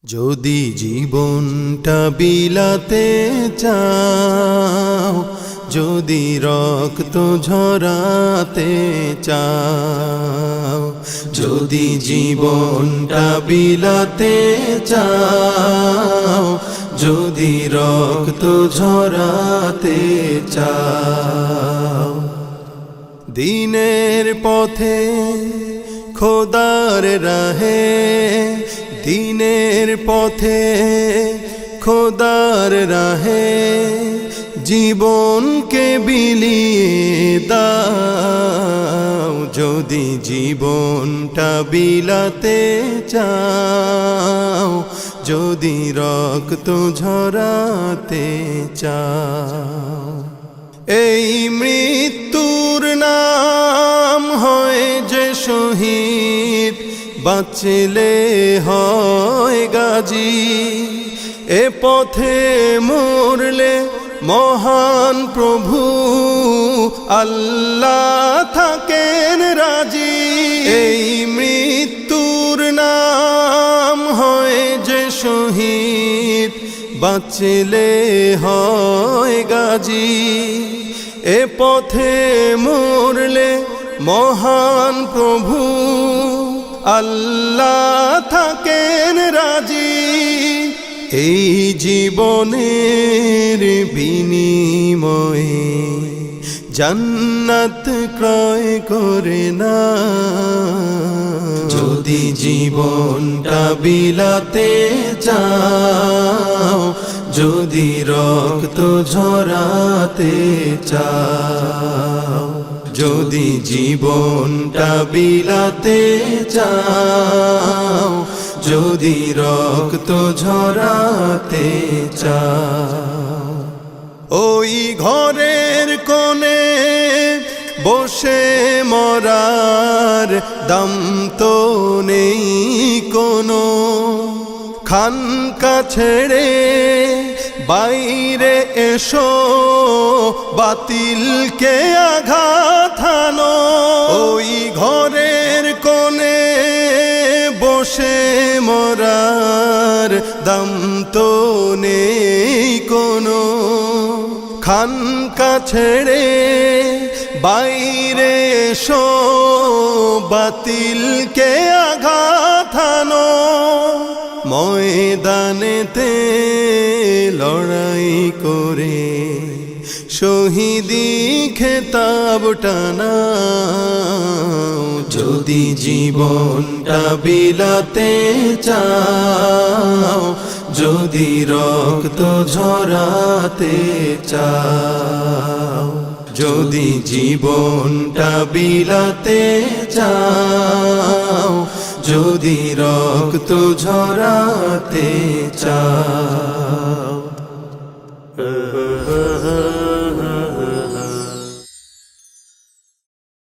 যদি জীবনটা বিলাতে চাও, যদি রক্ত ঝরাতে চাও, যদি জীবনটা বিলাতে চাও, যদি রক্ত ঝরাতে চাও, দিনের পথে খোদার রাহে, দিনের পথে খোদার রাহে জীবনকে বিলিয়ে দাও। যদি জীবনটা বিলাতে চাও, যদি রক্ত ঝরাতে চাও, এই মৃত্যুর নাম হয় যে শহীদ, বাঁচলে হয় গাজী। এ পথে মরলে মহান প্রভু আল্লাহ থাকেন রাজি। এই মৃত্যুর নাম হয় যে শহীদ, বাঁচলে হয় গাজী। এ পথে মরলে মহান প্রভু আল্লাহ থাকেন রাজি। এই জীবনের বিনিময়ে জান্নাত ক্রয় করে না। যদি জীবনটা বিলাতে চাও, যদি রক্ত ঝরাতে চাও, যদি জীবনটা বিলাতে চাও, যদি রক্ত ঝরাতে চাও, ওই ঘরের কোণে বসে মরার দম তো নেই কোনো। খানকা ছেড়ে বাইরে এসো, বাতিলকে আঘাত হানো। ওই ঘরের কোণে বসে মরার দম তো নেই কোনো। খানকা ছেড়ে বাইরে এসো, বাতিলকে আঘাত হানো। ময়দানেতে লড়াই করে শহীদি খেতাব টানাও। যদি জীবনটা বিলাতে চাও, যদি রক্ত ঝরাতে চাও, যদি জীবনটা বিলাতে চাও, যদি রক্ত ঝরাতে চাও।